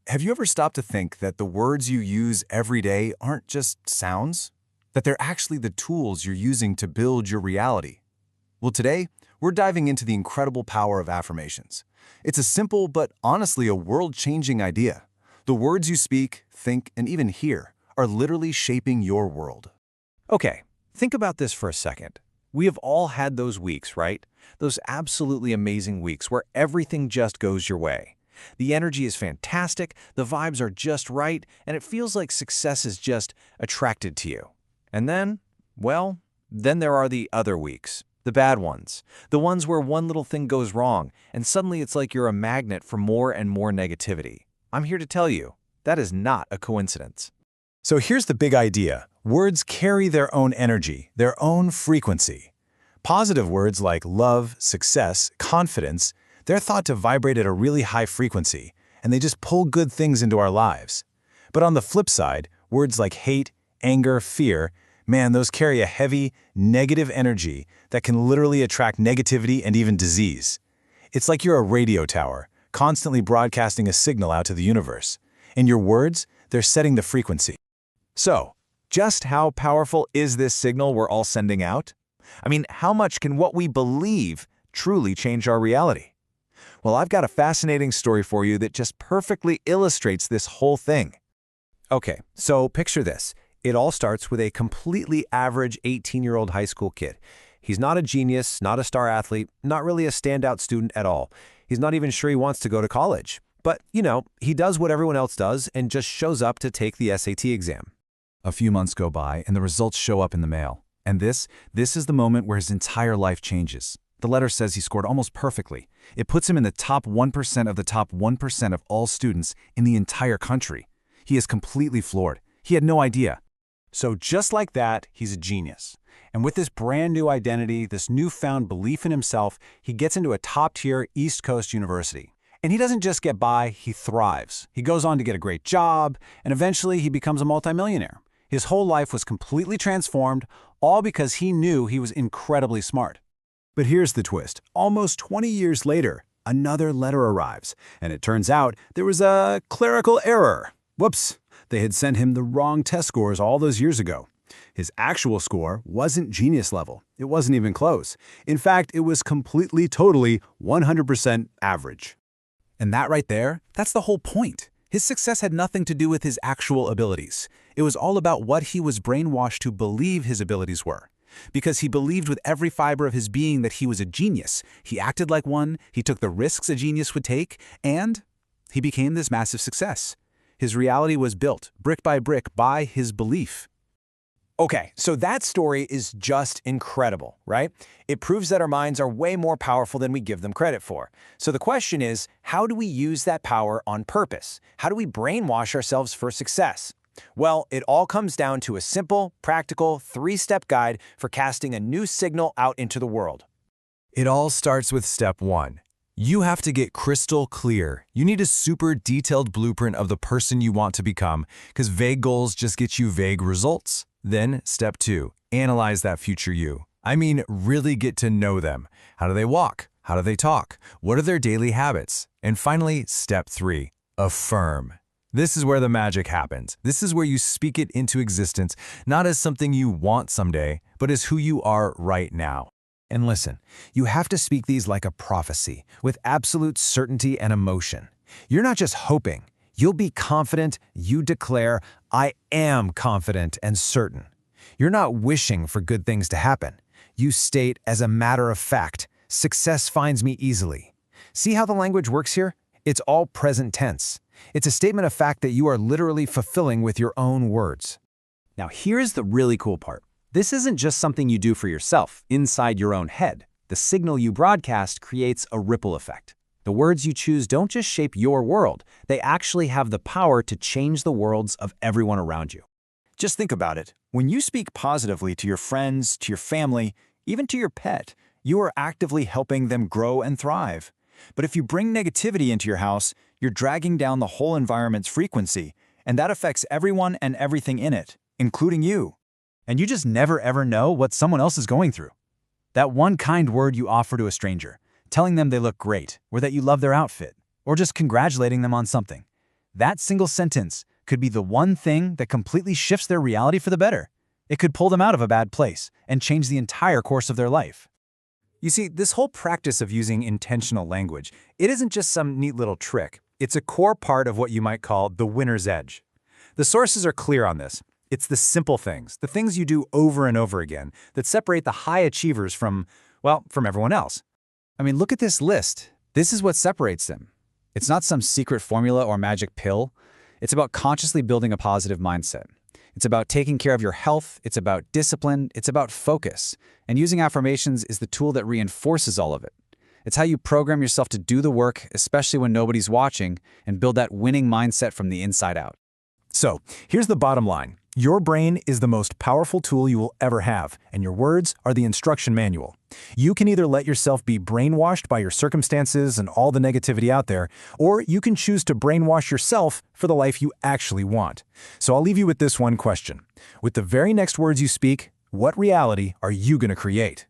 Have you ever stopped to think that the words you use every day aren't just sounds? That they're actually the tools you're using to build your reality? Well, today, we're diving into the incredible power of affirmations. It's a simple but honestly a world-changing idea. The words you speak, think, and even hear are literally shaping your world. Okay, think about this for a second. We have all had those weeks, right? Those absolutely amazing weeks where everything just goes your way. The energy is fantastic, the vibes are just right, and it feels like success is just attracted to you. And then, well, then there are the other weeks, the bad ones, the ones where one little thing goes wrong, and suddenly it's like you're a magnet for more and more negativity. I'm here to tell you, that is not a coincidence. So here's the big idea. Words carry their own energy, their own frequency. Positive words like love, success, confidence, they're thought to vibrate at a really high frequency, and they just pull good things into our lives. But on the flip side, words like hate, anger, fear, man, those carry a heavy, negative energy that can literally attract negativity and even disease. It's like you're a radio tower, constantly broadcasting a signal out to the universe. And your words, they're setting the frequency. So, just how powerful is this signal we're all sending out? I mean, how much can what we believe truly change our reality? Well, I've got a fascinating story for you that just perfectly illustrates this whole thing. Okay, so picture this. It all starts with a completely average 18-year-old high school kid. He's not a genius, not a star athlete, not really a standout student at all. He's not even sure he wants to go to college. But, he does what everyone else does and just shows up to take the SAT exam. A few months go by and the results show up in the mail. And this is the moment where his entire life changes. The letter says he scored almost perfectly. It puts him in the top 1% of the top 1% of all students in the entire country. He is completely floored. He had no idea. So just like that, he's a genius. And with this brand new identity, this newfound belief in himself, he gets into a top-tier East Coast university. And he doesn't just get by, he thrives. He goes on to get a great job, and eventually he becomes a multimillionaire. His whole life was completely transformed, all because he knew he was incredibly smart. But here's the twist. Almost 20 years later, another letter arrives, and it turns out there was a clerical error. Whoops, they had sent him the wrong test scores all those years ago. His actual score wasn't genius level. It wasn't even close. In fact, it was completely, totally 100% average. And that right there, that's the whole point. His success had nothing to do with his actual abilities. It was all about what he was brainwashed to believe his abilities were. Because he believed with every fiber of his being that he was a genius. He acted like one, he took the risks a genius would take, and he became this massive success. His reality was built, brick by his belief. Okay, so that story is just incredible, right? It proves that our minds are way more powerful than we give them credit for. So the question is, how do we use that power on purpose? How do we brainwash ourselves for success? Well, it all comes down to a simple, practical, 3-step guide for casting a new signal out into the world. It all starts with step 1. You have to get crystal clear. You need a super detailed blueprint of the person you want to become, because vague goals just get you vague results. Then, step 2, analyze that future you. I mean, really get to know them. How do they walk? How do they talk? What are their daily habits? And finally, step 3, affirm. This is where the magic happens. This is where you speak it into existence, not as something you want someday, but as who you are right now. And listen, you have to speak these like a prophecy, with absolute certainty and emotion. You're not just hoping. You'll be confident. You declare, I am confident and certain. You're not wishing for good things to happen. You state, as a matter of fact, success finds me easily. See how the language works here? It's all present tense. It's a statement of fact that you are literally fulfilling with your own words. Now here's the really cool part. This isn't just something you do for yourself, inside your own head. The signal you broadcast creates a ripple effect. The words you choose don't just shape your world, they actually have the power to change the worlds of everyone around you. Just think about it. When you speak positively to your friends, to your family, even to your pet, you are actively helping them grow and thrive. But if you bring negativity into your house, you're dragging down the whole environment's frequency, and that affects everyone and everything in it, including you. And you just never ever know what someone else is going through. That one kind word you offer to a stranger, telling them they look great, or that you love their outfit, or just congratulating them on something. That single sentence could be the one thing that completely shifts their reality for the better. It could pull them out of a bad place and change the entire course of their life. You see, this whole practice of using intentional language, it isn't just some neat little trick. It's a core part of what you might call the winner's edge. The sources are clear on this. It's the simple things, the things you do over and over again, that separate the high achievers from everyone else. I mean, look at this list. This is what separates them. It's not some secret formula or magic pill. It's about consciously building a positive mindset. It's about taking care of your health. It's about discipline. It's about focus. And using affirmations is the tool that reinforces all of it. It's how you program yourself to do the work, especially when nobody's watching, and build that winning mindset from the inside out. So, here's the bottom line. Your brain is the most powerful tool you will ever have, and your words are the instruction manual. You can either let yourself be brainwashed by your circumstances and all the negativity out there, or you can choose to brainwash yourself for the life you actually want. So I'll leave you with this one question. With the very next words you speak, what reality are you going to create?